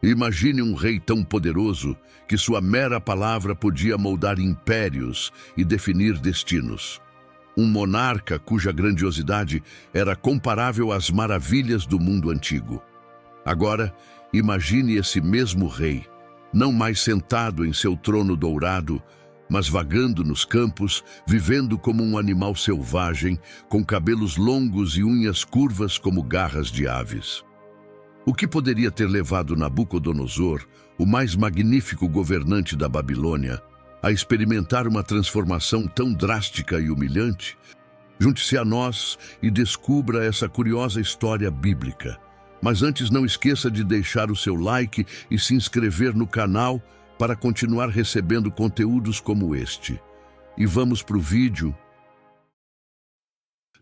Imagine um rei tão poderoso que sua mera palavra podia moldar impérios e definir destinos. Um monarca cuja grandiosidade era comparável às maravilhas do mundo antigo. Agora, imagine esse mesmo rei, não mais sentado em seu trono dourado, mas vagando nos campos, vivendo como um animal selvagem, com cabelos longos e unhas curvas como garras de aves. O que poderia ter levado Nabucodonosor, o mais magnífico governante da Babilônia, a experimentar uma transformação tão drástica e humilhante? Junte-se a nós e descubra essa curiosa história bíblica. Mas antes, não esqueça de deixar o seu like e se inscrever no canal para continuar recebendo conteúdos como este. E vamos para o vídeo.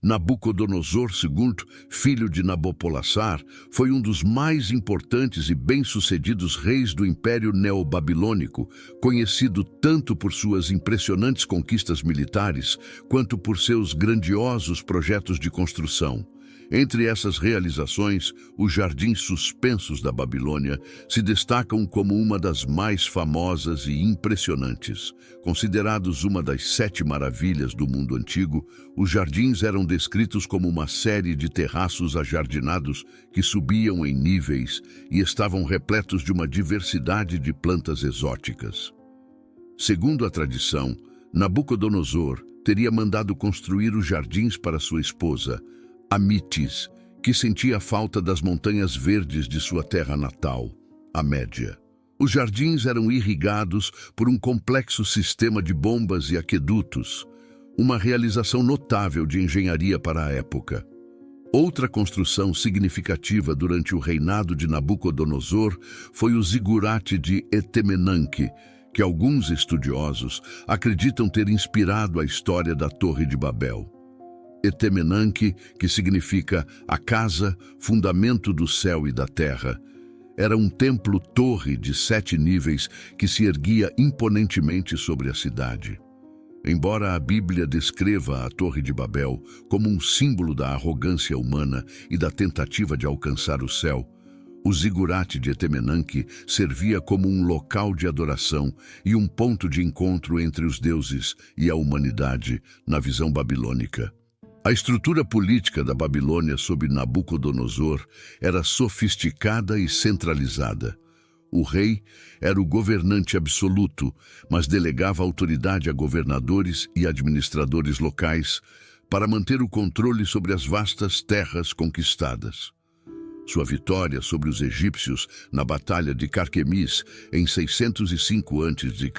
Nabucodonosor II, filho de Nabopolassar, foi um dos mais importantes e bem-sucedidos reis do Império Neobabilônico, conhecido tanto por suas impressionantes conquistas militares quanto por seus grandiosos projetos de construção. Entre essas realizações, os Jardins Suspensos da Babilônia se destacam como uma das mais famosas e impressionantes. Considerados uma das 7 maravilhas do mundo antigo, os jardins eram descritos como uma série de terraços ajardinados que subiam em níveis e estavam repletos de uma diversidade de plantas exóticas. Segundo a tradição, Nabucodonosor teria mandado construir os jardins para sua esposa, Amitis, que sentia falta das montanhas verdes de sua terra natal, a Média. Os jardins eram irrigados por um complexo sistema de bombas e aquedutos, uma realização notável de engenharia para a época. Outra construção significativa durante o reinado de Nabucodonosor foi o zigurate de Etemenanque, que alguns estudiosos acreditam ter inspirado a história da Torre de Babel. Etemenanque, que significa a casa, fundamento do céu e da terra, era um templo-torre de 7 níveis que se erguia imponentemente sobre a cidade. Embora a Bíblia descreva a Torre de Babel como um símbolo da arrogância humana e da tentativa de alcançar o céu, o zigurate de Etemenanque servia como um local de adoração e um ponto de encontro entre os deuses e a humanidade na visão babilônica. A estrutura política da Babilônia sob Nabucodonosor era sofisticada e centralizada. O rei era o governante absoluto, mas delegava autoridade a governadores e administradores locais para manter o controle sobre as vastas terras conquistadas. Sua vitória sobre os egípcios na Batalha de Carquemis, em 605 a.C.,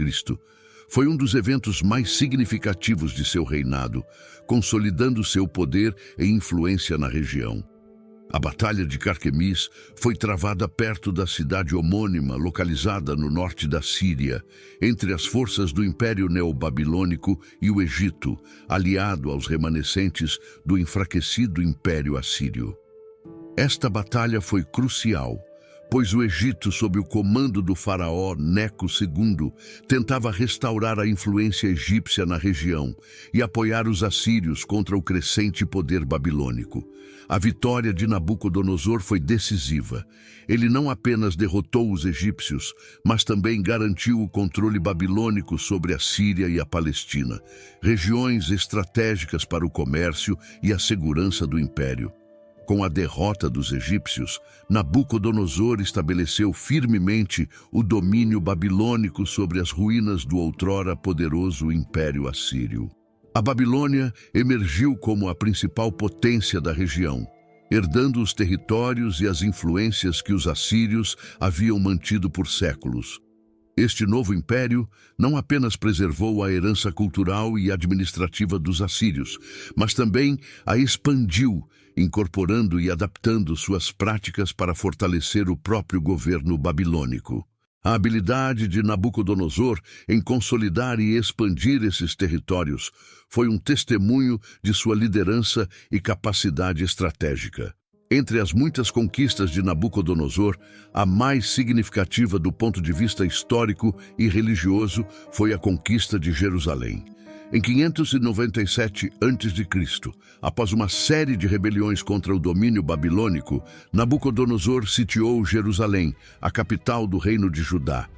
foi um dos eventos mais significativos de seu reinado, consolidando seu poder e influência na região. A Batalha de Carquemis foi travada perto da cidade homônima, localizada no norte da Síria, entre as forças do Império Neobabilônico e o Egito, aliado aos remanescentes do enfraquecido Império Assírio. Esta batalha foi crucial, pois o Egito, sob o comando do faraó Neco II, tentava restaurar a influência egípcia na região e apoiar os assírios contra o crescente poder babilônico. A vitória de Nabucodonosor foi decisiva. Ele não apenas derrotou os egípcios, mas também garantiu o controle babilônico sobre a Síria e a Palestina, regiões estratégicas para o comércio e a segurança do império. Com a derrota dos egípcios, Nabucodonosor estabeleceu firmemente o domínio babilônico sobre as ruínas do outrora poderoso Império Assírio. A Babilônia emergiu como a principal potência da região, herdando os territórios e as influências que os assírios haviam mantido por séculos. Este novo império não apenas preservou a herança cultural e administrativa dos assírios, mas também a expandiu, incorporando e adaptando suas práticas para fortalecer o próprio governo babilônico. A habilidade de Nabucodonosor em consolidar e expandir esses territórios foi um testemunho de sua liderança e capacidade estratégica. Entre as muitas conquistas de Nabucodonosor, a mais significativa do ponto de vista histórico e religioso foi a conquista de Jerusalém. Em 597 a.C., após uma série de rebeliões contra o domínio babilônico, Nabucodonosor sitiou Jerusalém, a capital do reino de Judá.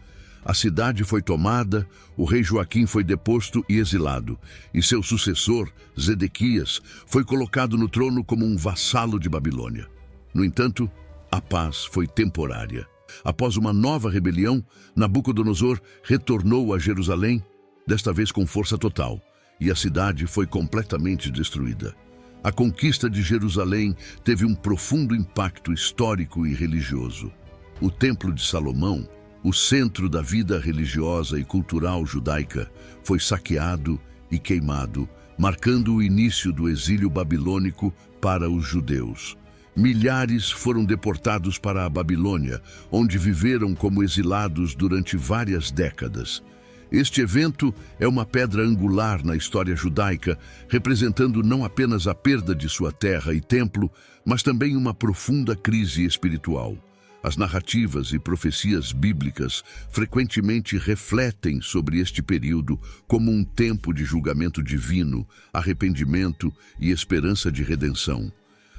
A cidade foi tomada, o rei Joaquim foi deposto e exilado, e seu sucessor, Zedequias, foi colocado no trono como um vassalo de Babilônia. No entanto, a paz foi temporária. Após uma nova rebelião, Nabucodonosor retornou a Jerusalém, desta vez com força total, e a cidade foi completamente destruída. A conquista de Jerusalém teve um profundo impacto histórico e religioso. O Templo de Salomão, o centro da vida religiosa e cultural judaica, foi saqueado e queimado, marcando o início do exílio babilônico para os judeus. Milhares foram deportados para a Babilônia, onde viveram como exilados durante várias décadas. Este evento é uma pedra angular na história judaica, representando não apenas a perda de sua terra e templo, mas também uma profunda crise espiritual. As narrativas e profecias bíblicas frequentemente refletem sobre este período como um tempo de julgamento divino, arrependimento e esperança de redenção.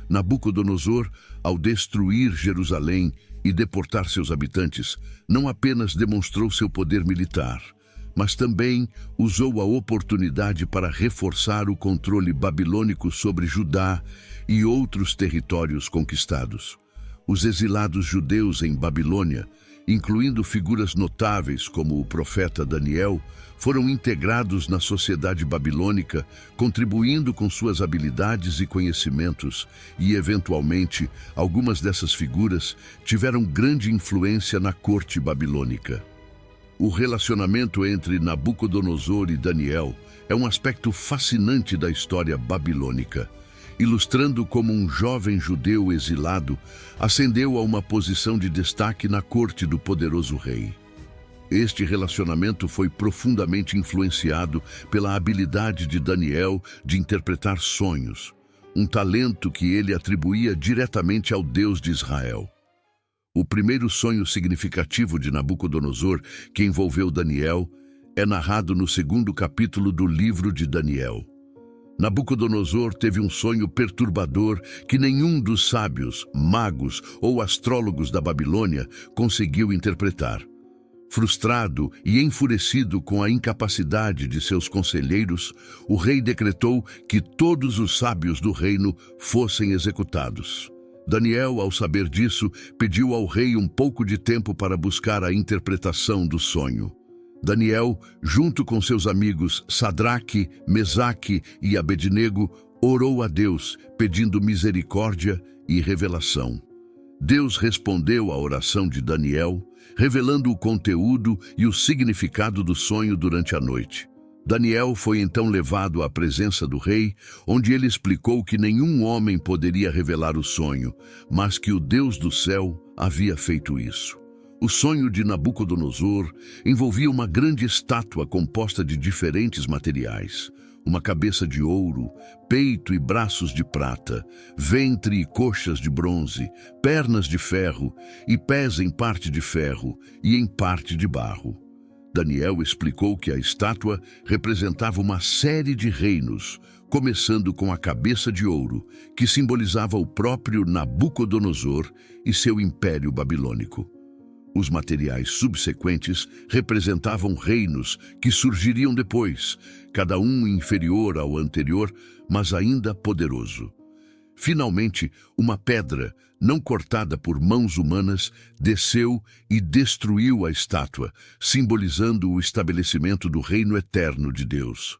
Nabucodonosor, ao destruir Jerusalém e deportar seus habitantes, não apenas demonstrou seu poder militar, mas também usou a oportunidade para reforçar o controle babilônico sobre Judá e outros territórios conquistados. Os exilados judeus em Babilônia, incluindo figuras notáveis como o profeta Daniel, foram integrados na sociedade babilônica, contribuindo com suas habilidades e conhecimentos, e, eventualmente, algumas dessas figuras tiveram grande influência na corte babilônica. O relacionamento entre Nabucodonosor e Daniel é um aspecto fascinante da história babilônica, ilustrando como um jovem judeu exilado ascendeu a uma posição de destaque na corte do poderoso rei. Este relacionamento foi profundamente influenciado pela habilidade de Daniel de interpretar sonhos, um talento que ele atribuía diretamente ao Deus de Israel. O primeiro sonho significativo de Nabucodonosor, que envolveu Daniel, é narrado no 2º capítulo do livro de Daniel. Nabucodonosor teve um sonho perturbador que nenhum dos sábios, magos ou astrólogos da Babilônia conseguiu interpretar. Frustrado e enfurecido com a incapacidade de seus conselheiros, o rei decretou que todos os sábios do reino fossem executados. Daniel, ao saber disso, pediu ao rei um pouco de tempo para buscar a interpretação do sonho. Daniel, junto com seus amigos Sadraque, Mesaque e Abednego, orou a Deus, pedindo misericórdia e revelação. Deus respondeu à oração de Daniel, revelando o conteúdo e o significado do sonho durante a noite. Daniel foi então levado à presença do rei, onde ele explicou que nenhum homem poderia revelar o sonho, mas que o Deus do céu havia feito isso. O sonho de Nabucodonosor envolvia uma grande estátua composta de diferentes materiais. Uma cabeça de ouro, peito e braços de prata, ventre e coxas de bronze, pernas de ferro e pés em parte de ferro e em parte de barro. Daniel explicou que a estátua representava uma série de reinos, começando com a cabeça de ouro, que simbolizava o próprio Nabucodonosor e seu império babilônico. Os materiais subsequentes representavam reinos que surgiriam depois, cada um inferior ao anterior, mas ainda poderoso. Finalmente, uma pedra, não cortada por mãos humanas, desceu e destruiu a estátua, simbolizando o estabelecimento do reino eterno de Deus.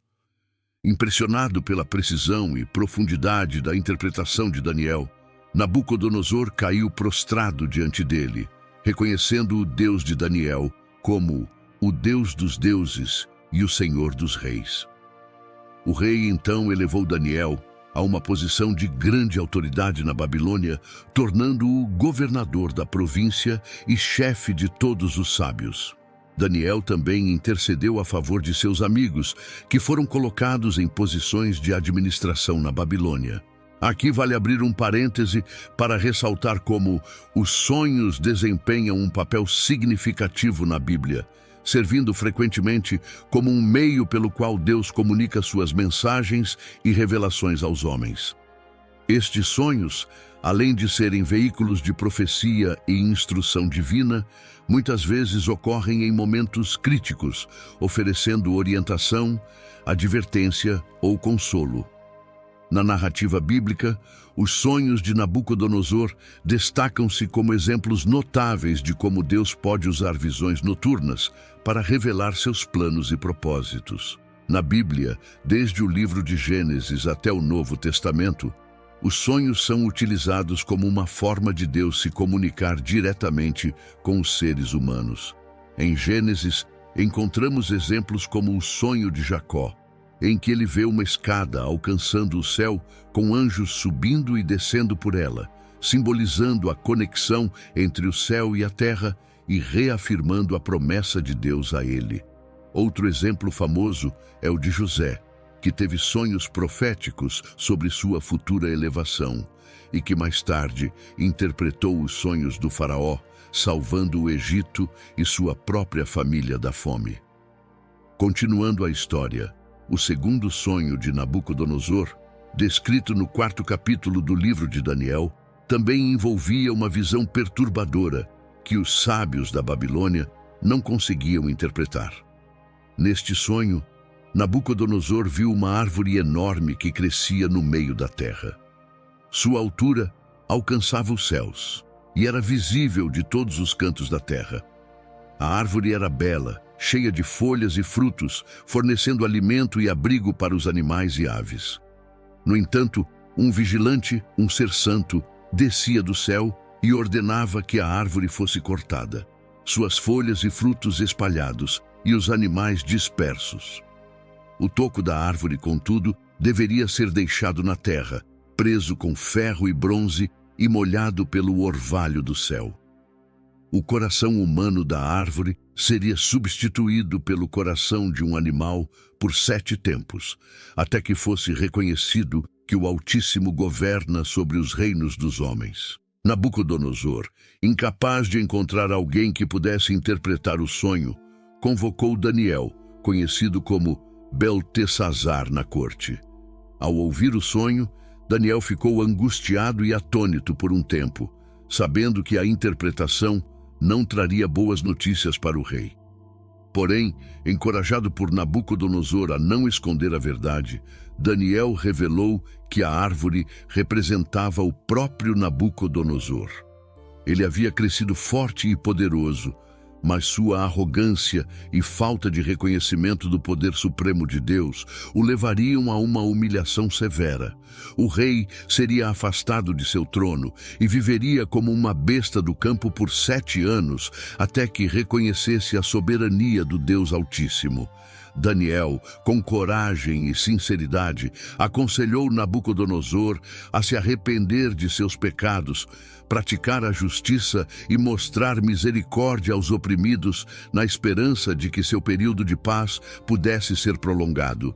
Impressionado pela precisão e profundidade da interpretação de Daniel, Nabucodonosor caiu prostrado diante dele, reconhecendo o Deus de Daniel como o Deus dos deuses e o Senhor dos reis. O rei então elevou Daniel a uma posição de grande autoridade na Babilônia, tornando-o governador da província e chefe de todos os sábios. Daniel também intercedeu a favor de seus amigos, que foram colocados em posições de administração na Babilônia. Aqui vale abrir um parêntese para ressaltar como os sonhos desempenham um papel significativo na Bíblia, servindo frequentemente como um meio pelo qual Deus comunica suas mensagens e revelações aos homens. Estes sonhos, além de serem veículos de profecia e instrução divina, muitas vezes ocorrem em momentos críticos, oferecendo orientação, advertência ou consolo. Na narrativa bíblica, os sonhos de Nabucodonosor destacam-se como exemplos notáveis de como Deus pode usar visões noturnas para revelar seus planos e propósitos. Na Bíblia, desde o livro de Gênesis até o Novo Testamento, os sonhos são utilizados como uma forma de Deus se comunicar diretamente com os seres humanos. Em Gênesis, encontramos exemplos como o sonho de Jacó, em que ele vê uma escada alcançando o céu com anjos subindo e descendo por ela, simbolizando a conexão entre o céu e a terra e reafirmando a promessa de Deus a ele. Outro exemplo famoso é o de José, que teve sonhos proféticos sobre sua futura elevação e que mais tarde interpretou os sonhos do faraó, salvando o Egito e sua própria família da fome. Continuando a história, o segundo sonho de Nabucodonosor, descrito no 4º capítulo do livro de Daniel, também envolvia uma visão perturbadora que os sábios da Babilônia não conseguiam interpretar. Neste sonho, Nabucodonosor viu uma árvore enorme que crescia no meio da terra. Sua altura alcançava os céus e era visível de todos os cantos da terra. A árvore era bela, cheia de folhas e frutos, fornecendo alimento e abrigo para os animais e aves. No entanto, um vigilante, um ser santo, descia do céu e ordenava que a árvore fosse cortada, suas folhas e frutos espalhados e os animais dispersos. O toco da árvore, contudo, deveria ser deixado na terra, preso com ferro e bronze e molhado pelo orvalho do céu. O coração humano da árvore seria substituído pelo coração de um animal por 7 tempos, até que fosse reconhecido que o Altíssimo governa sobre os reinos dos homens. Nabucodonosor, incapaz de encontrar alguém que pudesse interpretar o sonho, convocou Daniel, conhecido como Beltesazar, na corte. Ao ouvir o sonho, Daniel ficou angustiado e atônito por um tempo, sabendo que a interpretação não traria boas notícias para o rei. Porém, encorajado por Nabucodonosor a não esconder a verdade, Daniel revelou que a árvore representava o próprio Nabucodonosor. Ele havia crescido forte e poderoso, mas sua arrogância e falta de reconhecimento do poder supremo de Deus o levariam a uma humilhação severa. O rei seria afastado de seu trono e viveria como uma besta do campo por 7 anos, até que reconhecesse a soberania do Deus Altíssimo. Daniel, com coragem e sinceridade, aconselhou Nabucodonosor a se arrepender de seus pecados, praticar a justiça e mostrar misericórdia aos oprimidos, na esperança de que seu período de paz pudesse ser prolongado.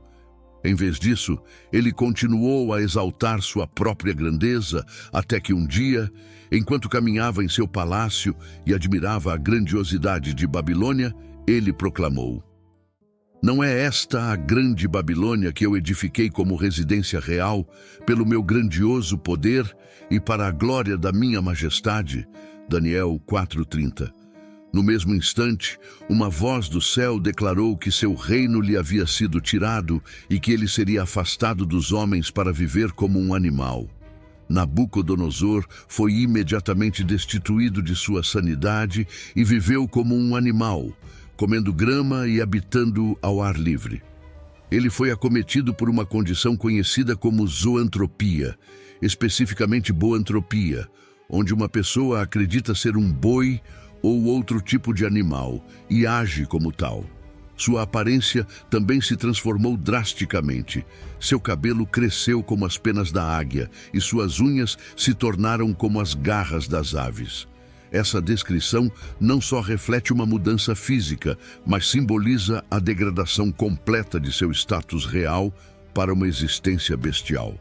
Em vez disso, ele continuou a exaltar sua própria grandeza, até que um dia, enquanto caminhava em seu palácio e admirava a grandiosidade de Babilônia, ele proclamou: "Não é esta a grande Babilônia que eu edifiquei como residência real, pelo meu grandioso poder e para a glória da minha majestade?" Daniel 4:30. No mesmo instante, uma voz do céu declarou que seu reino lhe havia sido tirado e que ele seria afastado dos homens para viver como um animal. Nabucodonosor foi imediatamente destituído de sua sanidade e viveu como um animal, comendo grama e habitando ao ar livre. Ele foi acometido por uma condição conhecida como zoantropia, especificamente boantropia, onde uma pessoa acredita ser um boi ou outro tipo de animal e age como tal. Sua aparência também se transformou drasticamente. Seu cabelo cresceu como as penas da águia e suas unhas se tornaram como as garras das aves. Essa descrição não só reflete uma mudança física, mas simboliza a degradação completa de seu status real para uma existência bestial.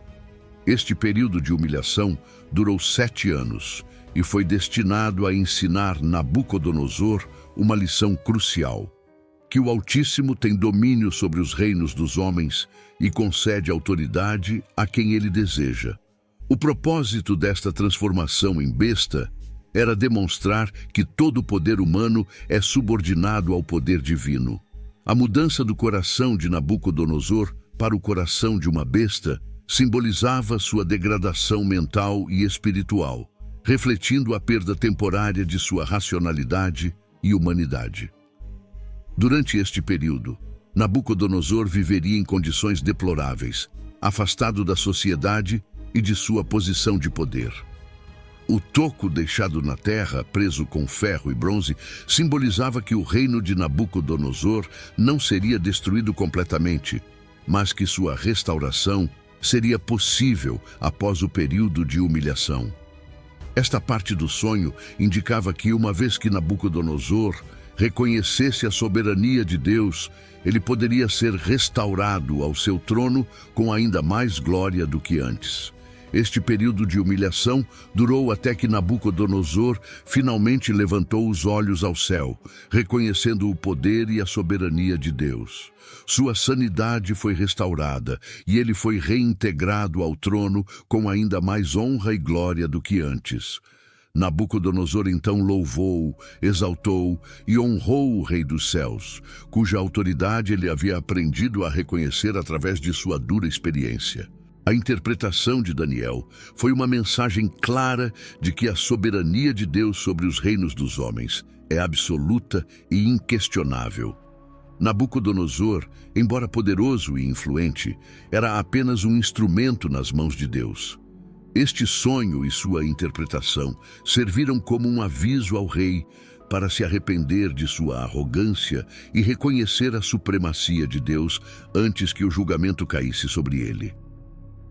Este período de humilhação durou 7 anos e foi destinado a ensinar Nabucodonosor uma lição crucial. que o Altíssimo tem domínio sobre os reinos dos homens e concede autoridade a quem ele deseja. O propósito desta transformação em besta era demonstrar que todo o poder humano é subordinado ao poder divino. A mudança do coração de Nabucodonosor para o coração de uma besta simbolizava sua degradação mental e espiritual, refletindo a perda temporária de sua racionalidade e humanidade. Durante este período, Nabucodonosor viveria em condições deploráveis, afastado da sociedade e de sua posição de poder. O toco deixado na terra, preso com ferro e bronze, simbolizava que o reino de Nabucodonosor não seria destruído completamente, mas que sua restauração seria possível após o período de humilhação. Esta parte do sonho indicava que, uma vez que Nabucodonosor reconhecesse a soberania de Deus, ele poderia ser restaurado ao seu trono com ainda mais glória do que antes. Este período de humilhação durou até que Nabucodonosor finalmente levantou os olhos ao céu, reconhecendo o poder e a soberania de Deus. Sua sanidade foi restaurada e ele foi reintegrado ao trono com ainda mais honra e glória do que antes. Nabucodonosor então louvou, exaltou e honrou o Rei dos Céus, cuja autoridade ele havia aprendido a reconhecer através de sua dura experiência. A interpretação de Daniel foi uma mensagem clara de que a soberania de Deus sobre os reinos dos homens é absoluta e inquestionável. Nabucodonosor, embora poderoso e influente, era apenas um instrumento nas mãos de Deus. Este sonho e sua interpretação serviram como um aviso ao rei para se arrepender de sua arrogância e reconhecer a supremacia de Deus antes que o julgamento caísse sobre ele.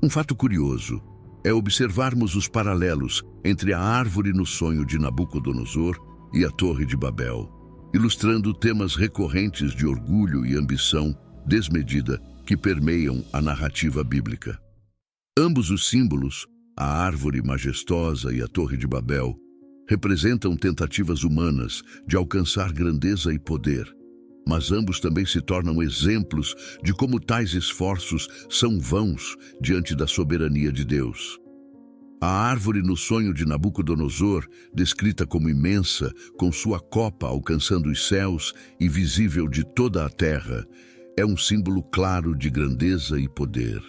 Um fato curioso é observarmos os paralelos entre a árvore no sonho de Nabucodonosor e a Torre de Babel, ilustrando temas recorrentes de orgulho e ambição desmedida que permeiam a narrativa bíblica. Ambos os símbolos, a árvore majestosa e a Torre de Babel, representam tentativas humanas de alcançar grandeza e poder, mas ambos também se tornam exemplos de como tais esforços são vãos diante da soberania de Deus. A árvore no sonho de Nabucodonosor, descrita como imensa, com sua copa alcançando os céus e visível de toda a terra, é um símbolo claro de grandeza e poder.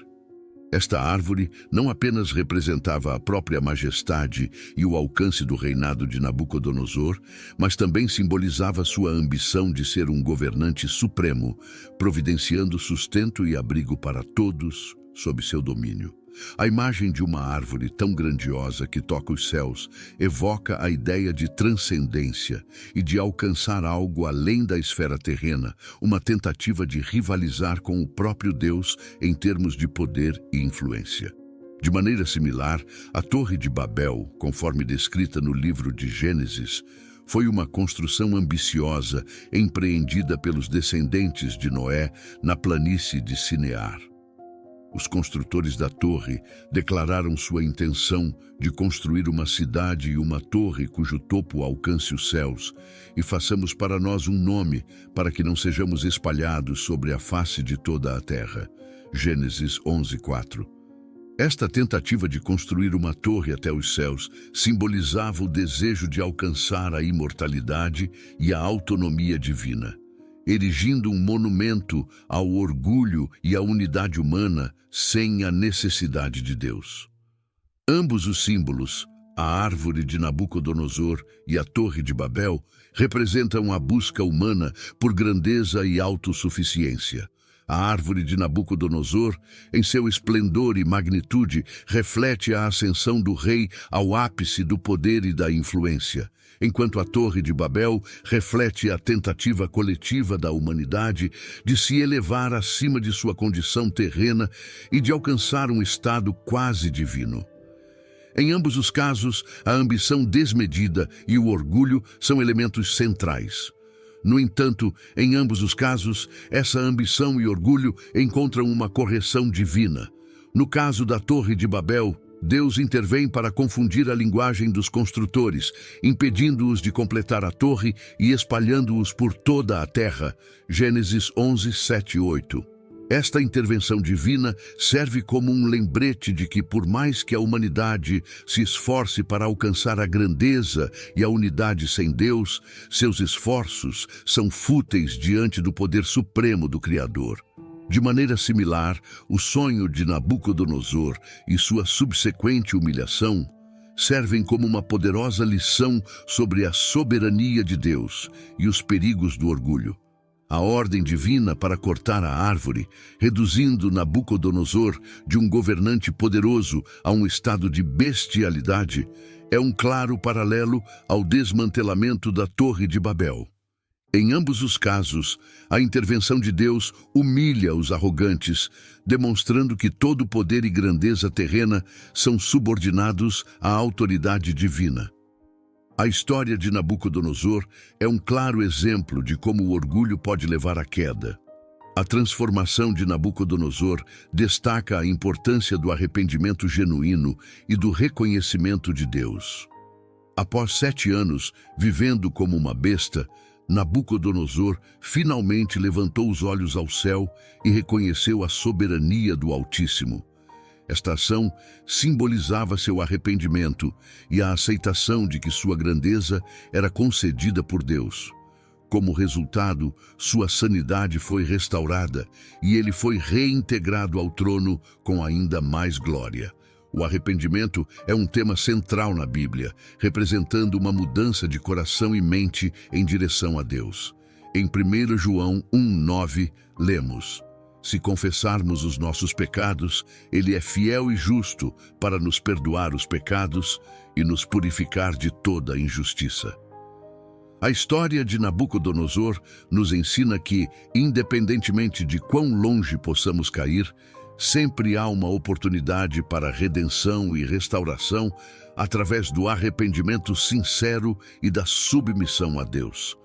Esta árvore não apenas representava a própria majestade e o alcance do reinado de Nabucodonosor, mas também simbolizava sua ambição de ser um governante supremo, providenciando sustento e abrigo para todos sob seu domínio. A imagem de uma árvore tão grandiosa que toca os céus evoca a ideia de transcendência e de alcançar algo além da esfera terrena, uma tentativa de rivalizar com o próprio Deus em termos de poder e influência. De maneira similar, a Torre de Babel, conforme descrita no livro de Gênesis, foi uma construção ambiciosa empreendida pelos descendentes de Noé na planície de Sinear. Os construtores da torre declararam sua intenção de construir uma cidade e uma torre cujo topo alcance os céus, e façamos para nós um nome, para que não sejamos espalhados sobre a face de toda a terra. Gênesis 11:4. Esta tentativa de construir uma torre até os céus simbolizava o desejo de alcançar a imortalidade e a autonomia divina, erigindo um monumento ao orgulho e à unidade humana sem a necessidade de Deus. Ambos os símbolos, a árvore de Nabucodonosor e a Torre de Babel, representam a busca humana por grandeza e autossuficiência. A árvore de Nabucodonosor, em seu esplendor e magnitude, reflete a ascensão do rei ao ápice do poder e da influência, enquanto a Torre de Babel reflete a tentativa coletiva da humanidade de se elevar acima de sua condição terrena e de alcançar um estado quase divino. Em ambos os casos, a ambição desmedida e o orgulho são elementos centrais. No entanto, em ambos os casos, essa ambição e orgulho encontram uma correção divina. No caso da Torre de Babel, Deus intervém para confundir a linguagem dos construtores, impedindo-os de completar a torre e espalhando-os por toda a terra. Gênesis 11, 7 e 8. Esta intervenção divina serve como um lembrete de que, por mais que a humanidade se esforce para alcançar a grandeza e a unidade sem Deus, seus esforços são fúteis diante do poder supremo do Criador. De maneira similar, o sonho de Nabucodonosor e sua subsequente humilhação servem como uma poderosa lição sobre a soberania de Deus e os perigos do orgulho. A ordem divina para cortar a árvore, reduzindo Nabucodonosor de um governante poderoso a um estado de bestialidade, é um claro paralelo ao desmantelamento da Torre de Babel. Em ambos os casos, a intervenção de Deus humilha os arrogantes, demonstrando que todo poder e grandeza terrena são subordinados à autoridade divina. A história de Nabucodonosor é um claro exemplo de como o orgulho pode levar à queda. A transformação de Nabucodonosor destaca a importância do arrependimento genuíno e do reconhecimento de Deus. Após 7 anos vivendo como uma besta, Nabucodonosor finalmente levantou os olhos ao céu e reconheceu a soberania do Altíssimo. Esta ação simbolizava seu arrependimento e a aceitação de que sua grandeza era concedida por Deus. Como resultado, sua sanidade foi restaurada e ele foi reintegrado ao trono com ainda mais glória. O arrependimento é um tema central na Bíblia, representando uma mudança de coração e mente em direção a Deus. Em 1 João 1,9, lemos: Se confessarmos os nossos pecados, Ele é fiel e justo para nos perdoar os pecados e nos purificar de toda injustiça. A história de Nabucodonosor nos ensina que, independentemente de quão longe possamos cair, sempre há uma oportunidade para redenção e restauração através do arrependimento sincero e da submissão a Deus.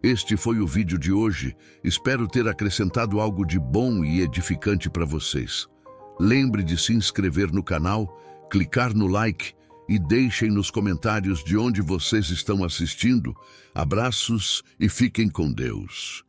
Este foi o vídeo de hoje. Espero ter acrescentado algo de bom e edificante para vocês. Lembre de se inscrever no canal, clicar no like e deixem nos comentários de onde vocês estão assistindo. Abraços e fiquem com Deus.